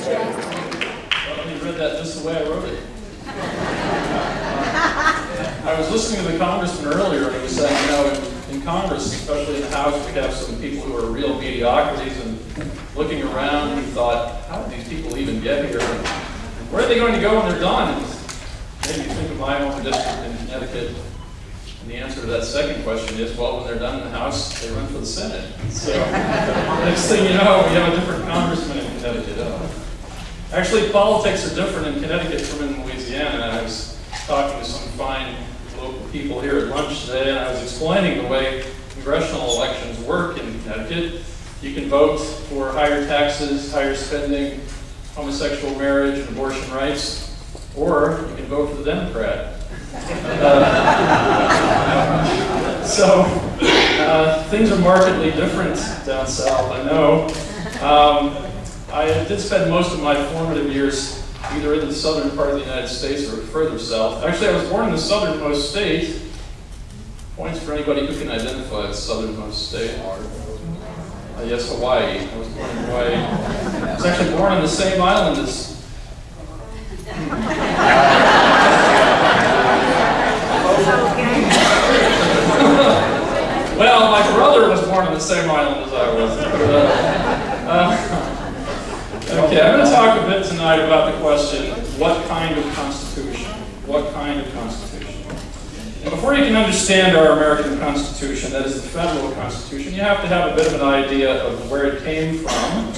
Well, you read that just the way I wrote it. I was listening to the congressman earlier, and he was saying, you know, in Congress, especially in the House, we have some people who are real mediocrities, and looking around, he thought, how did these people even get here? And where are they going to go when they're done? And maybe you think of my home district in Connecticut, and the answer to that second question is, well, when they're done in the House, they run for the Senate. So, next thing you know, we have a different congressman in Connecticut. Actually, politics are different in Connecticut from in Louisiana. I was talking to some fine local people here at lunch today, and I was explaining the way congressional elections work in Connecticut. You can vote for higher taxes, higher spending, homosexual marriage, and abortion rights, or you can vote for the Democrat. So things are markedly different down south, I know. I did spend most of my formative years either in the southern part of the United States or further south. Actually, I was born in the southernmost state. Points for anybody who can identify the southernmost state. Yes, Hawaii. I was born in Hawaii. I was actually born on the same island as... Well, my brother was born on the same island as I was. Okay, I'm going to talk a bit tonight about the question, what kind of Constitution? What kind of Constitution? And before you can understand our American Constitution, that is the federal Constitution, you have to have a bit of an idea of where it came from.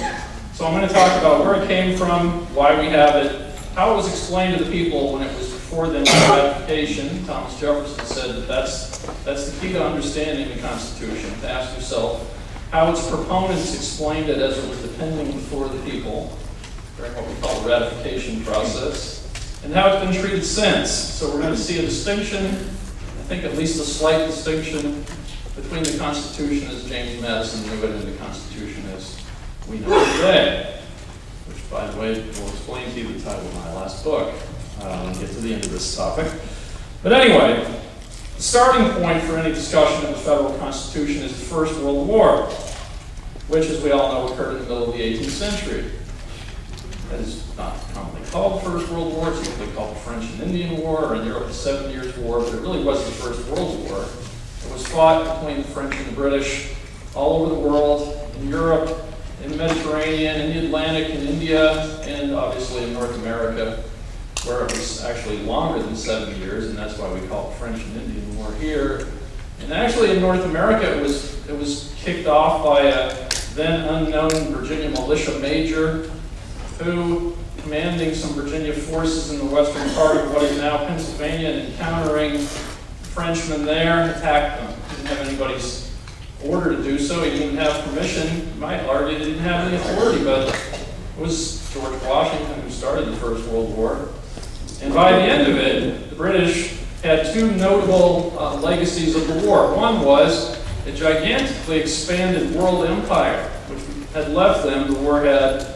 So I'm going to talk about where it came from, why we have it, how it was explained to the people when it was before the ratification. Thomas Jefferson said that that's the key to understanding the Constitution, to ask yourself how its proponents explained it as it was depending before the people during what we call the ratification process, and how it's been treated since. So we're going to see a distinction, I think at least a slight distinction, between the Constitution as James Madison knew it and the Constitution as we know it today, which, by the way, will explain to you the title of my last book when we get to the end of this topic. But anyway, the starting point for any discussion of the federal Constitution is the First World War, which, as we all know, occurred in the middle of the 18th century. That is not commonly called the First World War. It's usually called the French and Indian War, or in Europe, the 7 Years' War, but it really was the First World War. It was fought between the French and the British all over the world, in Europe, in the Mediterranean, in the Atlantic, in India, and obviously in North America, where it was actually longer than 7 years, and that's why we call it French and Indian War here. And actually in North America, it was kicked off by a then unknown Virginia militia major who, commanding some Virginia forces in the western part of what is now Pennsylvania and encountering Frenchmen there, attacked them. He didn't have anybody's order to do so. He didn't even have permission. You might argue he didn't have any authority, but it was George Washington who started the First World War. And by the end of it, the British had two notable legacies of the war. One was a gigantically expanded world empire, which had left them. The war had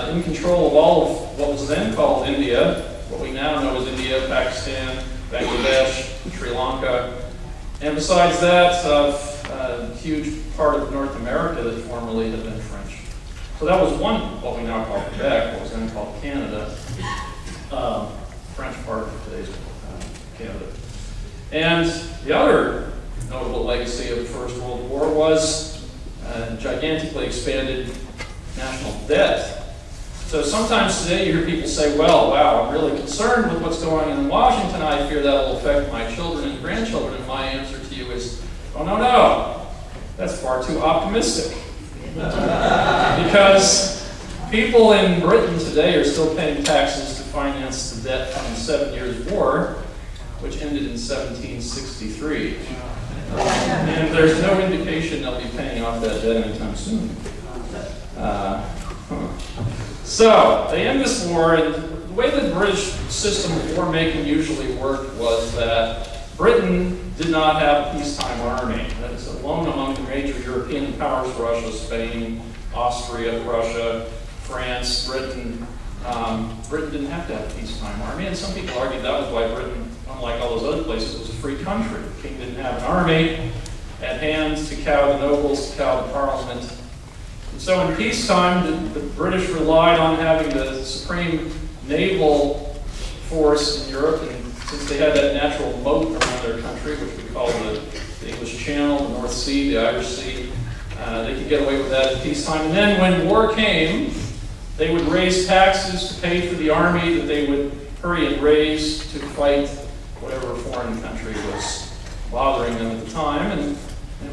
in control of all of what was then called India, what we now know as India, Pakistan, Bangladesh, Sri Lanka. And besides that, a huge part of North America that formerly had been French. So that was one, what we now call Quebec, what was then called Canada. French part of today's Canada. And the other notable legacy of the First World War was gigantically expanded national debt. So sometimes today you hear people say, well, wow, I'm really concerned with what's going on in Washington. I fear that will affect my children and grandchildren. And my answer to you is, oh, no, no. That's far too optimistic. Because people in Britain today are still paying taxes to finance the debt from the 7 Years' War, which ended in 1763. And there's no indication they'll be paying off that debt anytime soon. So, they end this war, and the way the British system of war-making usually worked was that Britain did not have a peacetime army. That is alone among the major European powers, Russia, Spain, Austria, Russia, France, Britain. Britain didn't have to have a peacetime army, and some people argued that was why Britain, unlike all those other places, was a free country. The king didn't have an army at hand to cow the nobles, to cow the parliament. And so in peacetime, the British relied on having the supreme naval force in Europe, and since they had that natural moat around their country, which we call the English Channel, the North Sea, the Irish Sea, they could get away with that in peacetime. And then when war came, they would raise taxes to pay for the army that they would hurry and raise to fight whatever foreign country was bothering them at the time. And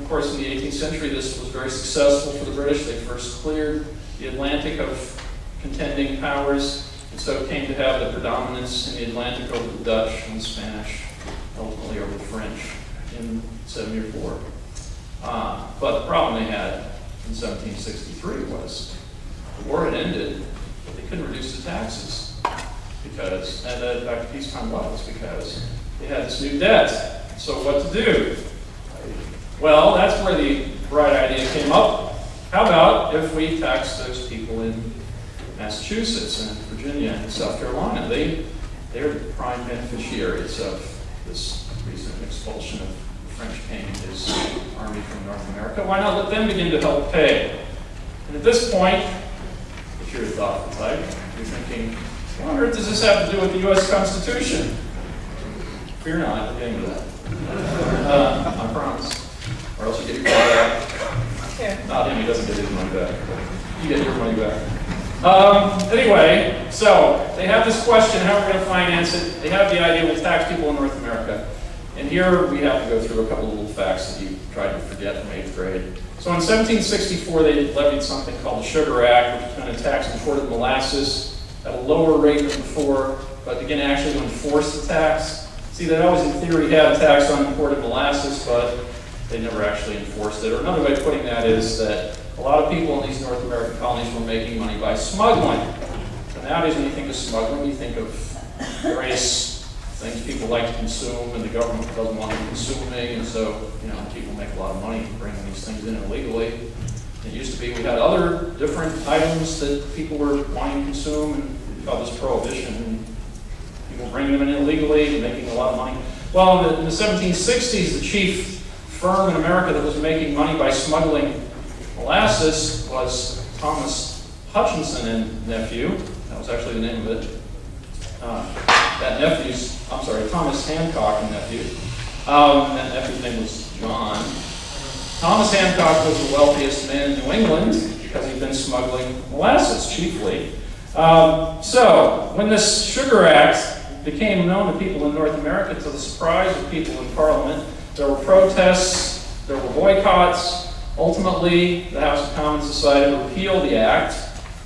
of course, in the 18th century, this was very successful for the British. They first cleared the Atlantic of contending powers, and so it came to have the predominance in the Atlantic over the Dutch and the Spanish, ultimately over the French in 7-year war. But the problem they had in 1763 was the war had ended, but they couldn't reduce the taxes because, and back to peacetime was because they had this new debt. So what to do? Well, that's where the bright idea came up. How about if we tax those people in Massachusetts and Virginia and South Carolina? They're the prime beneficiaries of this recent expulsion of the French king and his army from North America. Why not let them begin to help pay? And at this point, if you're a thoughtful type, you're thinking, what on earth does this have to do with the U.S. Constitution? Fear not, we're getting to that. I promise. Or else you get your money back. Yeah. Not him, he doesn't get his money back. You get your money back. Anyway, so they have this question, how are we going to finance it? They have the idea we'll tax people in North America. And here we have to go through a couple of little facts that you tried to forget from 8th grade. So in 1764, they levied something called the Sugar Act, which was going to tax imported molasses at a lower rate than before, but again, actually to enforce the tax. See, they always in theory had a tax on imported molasses, but they never actually enforced it. Or another way of putting that is that a lot of people in these North American colonies were making money by smuggling. So nowadays when you think of smuggling, you think of various things people like to consume and the government doesn't want them consuming, and so people make a lot of money bringing these things in illegally. It used to be we had other different items that people were wanting to consume, and we called this prohibition, and people bringing them in illegally and making a lot of money. Well, in the 1760s, the chief firm in America that was making money by smuggling molasses was Thomas Hutchinson and Nephew. That was actually the name of it. Thomas Hancock and Nephew. That nephew's name was John. Thomas Hancock was the wealthiest man in New England because he'd been smuggling molasses chiefly. So when this Sugar Act became known to people in North America, to the surprise of people in Parliament, there were protests, there were boycotts. Ultimately, the House of Commons decided to repeal the act.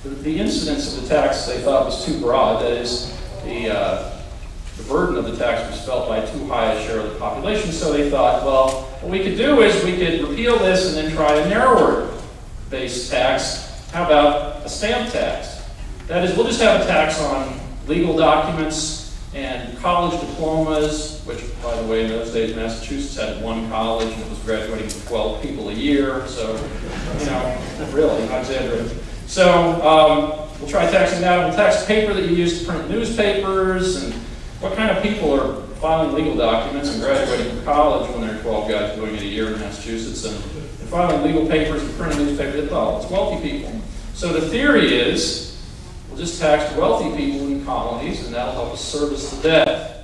The incidence of the tax they thought was too broad. That is, the burden of the tax was felt by too high a share of the population. So they thought, well, what we could do is we could repeal this and then try a narrower-based tax. How about a stamp tax? That is, we'll just have a tax on legal documents and college diplomas, which, by the way, in those days, Massachusetts had one college and it was graduating 12 people a year. So, really, not exaggerating. So we'll try taxing that. We'll tax paper that you use to print newspapers, and what kind of people are filing legal documents and graduating from college when there are 12 guys doing it a year in Massachusetts, and filing legal papers and printing newspapers? Well, it's wealthy people. So the theory is we'll just tax wealthy people in colonies, and that'll help us service the debt.